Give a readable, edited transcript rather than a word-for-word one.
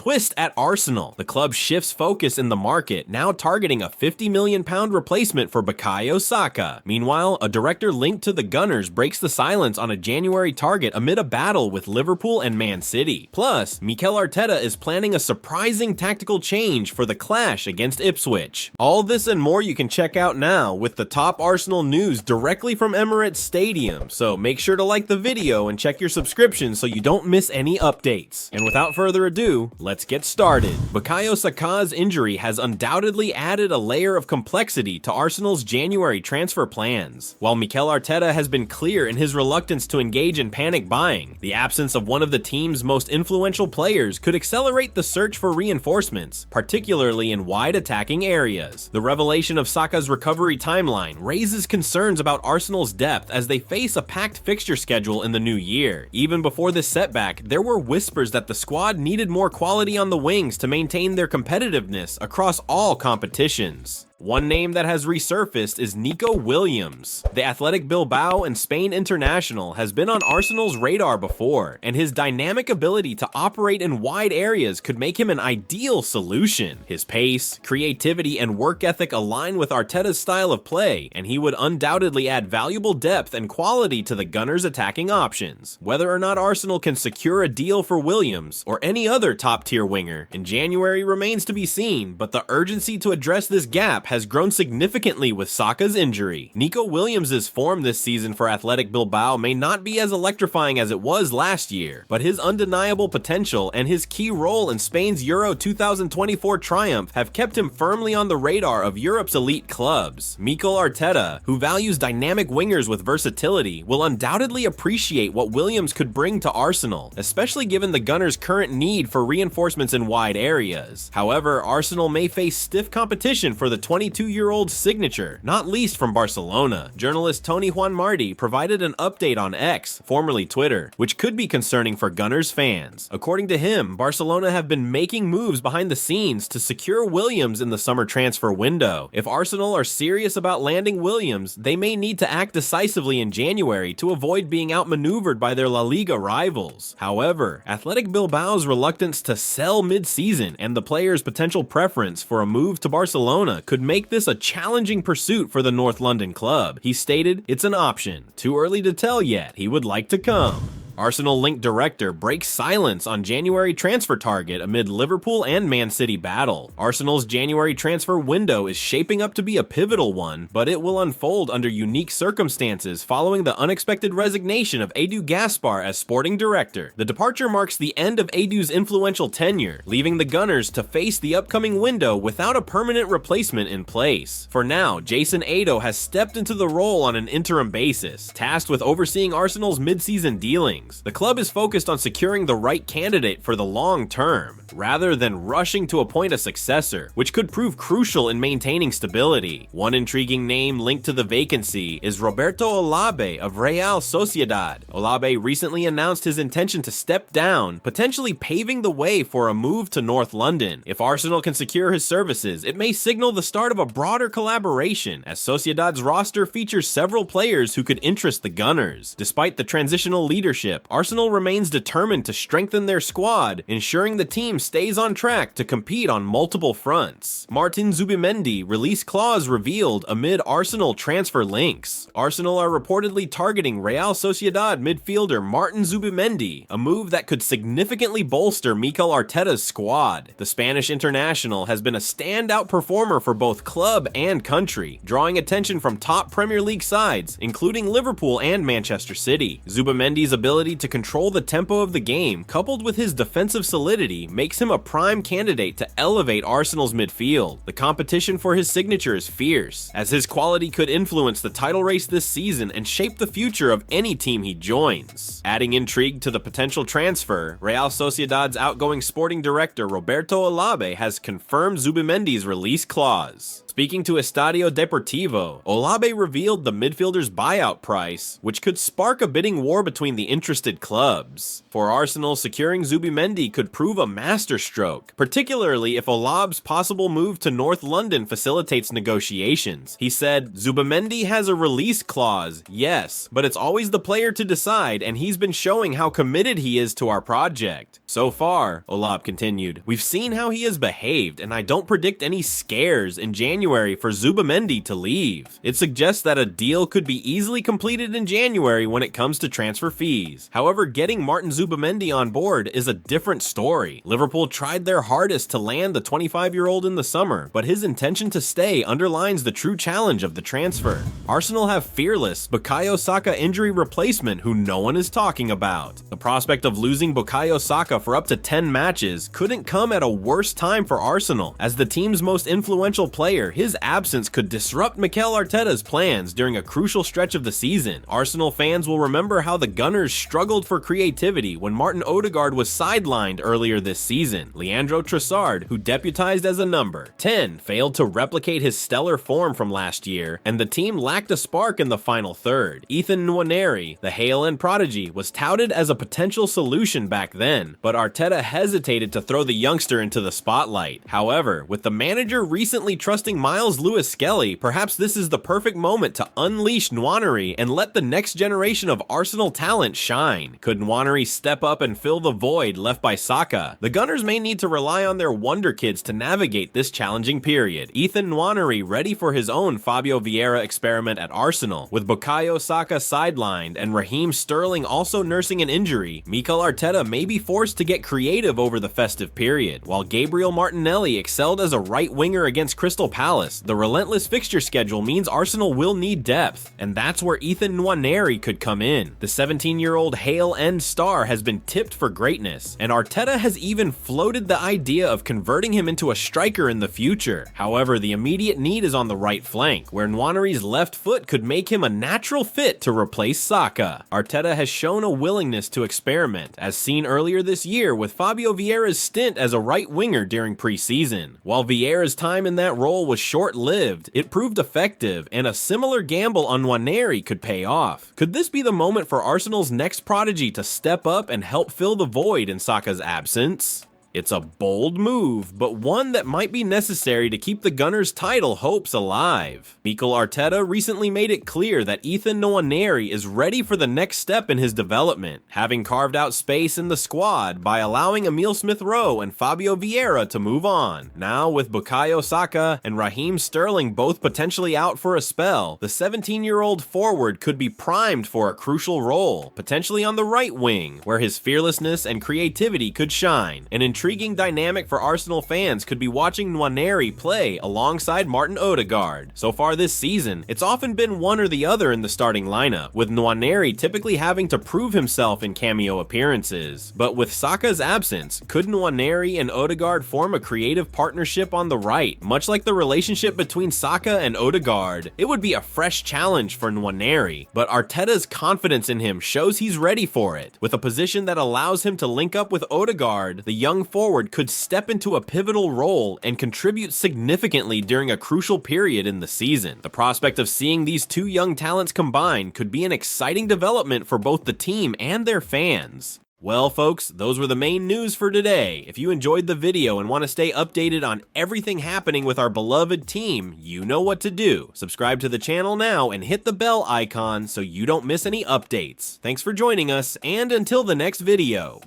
Twist at Arsenal. The club shifts focus in the market, now targeting a £50 million replacement for Bukayo Saka. Meanwhile, a director linked to the Gunners breaks the silence on a January target amid a battle with Liverpool and Man City. Plus, Mikel Arteta is planning a surprising tactical change for the clash against Ipswich. All this and more you can check out now with the top Arsenal news directly from Emirates Stadium, so make sure to like the video and check your subscription so you don't miss any updates. And without further ado, let's get started. Bukayo Saka's injury has undoubtedly added a layer of complexity to Arsenal's January transfer plans. While Mikel Arteta has been clear in his reluctance to engage in panic buying, the absence of one of the team's most influential players could accelerate the search for reinforcements, particularly in wide attacking areas. The revelation of Saka's recovery timeline raises concerns about Arsenal's depth as they face a packed fixture schedule in the new year. Even before this setback, there were whispers that the squad needed more quality on the wings to maintain their competitiveness across all competitions. One name that has resurfaced is Nico Williams. The Athletic Bilbao and Spain international has been on Arsenal's radar before, and his dynamic ability to operate in wide areas could make him an ideal solution. His pace, creativity, and work ethic align with Arteta's style of play, and he would undoubtedly add valuable depth and quality to the Gunners' attacking options. Whether or not Arsenal can secure a deal for Williams or any other top-tier winger in January remains to be seen, but the urgency to address this gap has grown significantly with Saka's injury. Nico Williams' form this season for Athletic Bilbao may not be as electrifying as it was last year, but his undeniable potential and his key role in Spain's Euro 2024 triumph have kept him firmly on the radar of Europe's elite clubs. Mikel Arteta, who values dynamic wingers with versatility, will undoubtedly appreciate what Williams could bring to Arsenal, especially given the Gunners' current need for reinforcements in wide areas. However, Arsenal may face stiff competition for the 22-year-old signature, not least from Barcelona. Journalist Tony Juan Martí provided an update on X, formerly Twitter, which could be concerning for Gunners fans. According to him, Barcelona have been making moves behind the scenes to secure Williams in the summer transfer window. If Arsenal are serious about landing Williams, they may need to act decisively in January to avoid being outmaneuvered by their La Liga rivals. However, Athletic Bilbao's reluctance to sell mid-season and the player's potential preference for a move to Barcelona could make this a challenging pursuit for the North London club. He stated, "It's an option. Too early to tell yet. He would like to come." Arsenal-linked director breaks silence on January transfer target amid Liverpool and Man City battle. Arsenal's January transfer window is shaping up to be a pivotal one, but it will unfold under unique circumstances following the unexpected resignation of Edu Gaspar as sporting director. The departure marks the end of Edu's influential tenure, leaving the Gunners to face the upcoming window without a permanent replacement in place. For now, Jason Ado has stepped into the role on an interim basis, tasked with overseeing Arsenal's mid-season dealings. The club is focused on securing the right candidate for the long term, rather than rushing to appoint a successor, which could prove crucial in maintaining stability. One intriguing name linked to the vacancy is Roberto Olabe of Real Sociedad. Olabe recently announced his intention to step down, potentially paving the way for a move to North London. If Arsenal can secure his services, it may signal the start of a broader collaboration, as Sociedad's roster features several players who could interest the Gunners. Despite the transitional leadership, Arsenal remains determined to strengthen their squad, ensuring the team stays on track to compete on multiple fronts. Martin Zubimendi release clause revealed amid Arsenal transfer links. Arsenal are reportedly targeting Real Sociedad midfielder Martin Zubimendi, a move that could significantly bolster Mikel Arteta's squad. The Spanish international has been a standout performer for both club and country, drawing attention from top Premier League sides, including Liverpool and Manchester City. Zubimendi's ability to control the tempo of the game, coupled with his defensive solidity, makes him a prime candidate to elevate Arsenal's midfield. The competition for his signature is fierce, as his quality could influence the title race this season and shape the future of any team he joins. Adding intrigue to the potential transfer, Real Sociedad's outgoing sporting director Roberto Olabe has confirmed Zubimendi's release clause. Speaking to Estadio Deportivo, Olabe revealed the midfielder's buyout price, which could spark a bidding war between the interested clubs. For Arsenal, securing Zubimendi could prove a massive masterstroke, particularly if Olab's possible move to North London facilitates negotiations. He said, "Zubimendi has a release clause, yes, but it's always the player to decide, and he's been showing how committed he is to our project." So far, Olab continued, "we've seen how he has behaved, and I don't predict any scares in January for Zubimendi to leave. It suggests that a deal could be easily completed in January when it comes to transfer fees. However, getting Martin Zubimendi on board is a different story. Liverpool tried their hardest to land the 25-year-old in the summer, but his intention to stay underlines the true challenge of the transfer. Arsenal have fearless Bukayo Saka injury replacement who no one is talking about. The prospect of losing Bukayo Saka for up to 10 matches couldn't come at a worse time for Arsenal. As the team's most influential player, his absence could disrupt Mikel Arteta's plans during a crucial stretch of the season. Arsenal fans will remember how the Gunners struggled for creativity when Martin Odegaard was sidelined earlier this season. Leandro Trossard, who deputized as a number 10, failed to replicate his stellar form from last year, and the team lacked a spark in the final third. Ethan Nwaneri, the Hale End prodigy, was touted as a potential solution back then, but Arteta hesitated to throw the youngster into the spotlight. However, with the manager recently trusting Miles Lewis-Skelly, perhaps this is the perfect moment to unleash Nwaneri and let the next generation of Arsenal talent shine. Could Nwaneri step up and fill the void left by Saka? The Gunners may need to rely on their wonder kids to navigate this challenging period. Ethan Nwaneri ready for his own Fabio Vieira experiment at Arsenal. With Bukayo Saka sidelined and Raheem Sterling also nursing an injury, Mikel Arteta may be forced to get creative over the festive period. While Gabriel Martinelli excelled as a right winger against Crystal Palace, the relentless fixture schedule means Arsenal will need depth, and that's where Ethan Nwaneri could come in. The 17-year-old Hale End star has been tipped for greatness, and Arteta has even floated the idea of converting him into a striker in the future. However, the immediate need is on the right flank, where Nwaneri's left foot could make him a natural fit to replace Saka. Arteta has shown a willingness to experiment, as seen earlier this year with Fabio Vieira's stint as a right winger during preseason. While Vieira's time in that role was short-lived, it proved effective, and a similar gamble on Nwaneri could pay off. Could this be the moment for Arsenal's next prodigy to step up and help fill the void in Saka's absence? It's a bold move, but one that might be necessary to keep the Gunners' title hopes alive. Mikel Arteta recently made it clear that Ethan Nwaneri is ready for the next step in his development, having carved out space in the squad by allowing Emile Smith-Rowe and Fabio Vieira to move on. Now, with Bukayo Saka and Raheem Sterling both potentially out for a spell, the 17-year-old forward could be primed for a crucial role, potentially on the right wing, where his fearlessness and creativity could shine. An intriguing dynamic for Arsenal fans could be watching Nwaneri play alongside Martin Odegaard. So far this season, it's often been one or the other in the starting lineup, with Nwaneri typically having to prove himself in cameo appearances. But with Saka's absence, could Nwaneri and Odegaard form a creative partnership on the right, much like the relationship between Saka and Odegaard? It would be a fresh challenge for Nwaneri, but Arteta's confidence in him shows he's ready for it. With a position that allows him to link up with Odegaard, the young forward could step into a pivotal role and contribute significantly during a crucial period in the season. The prospect of seeing these two young talents combine could be an exciting development for both the team and their fans. Well, folks, those were the main news for today. If you enjoyed the video and want to stay updated on everything happening with our beloved team, you know what to do. Subscribe to the channel now and hit the bell icon so you don't miss any updates. Thanks for joining us, and until the next video.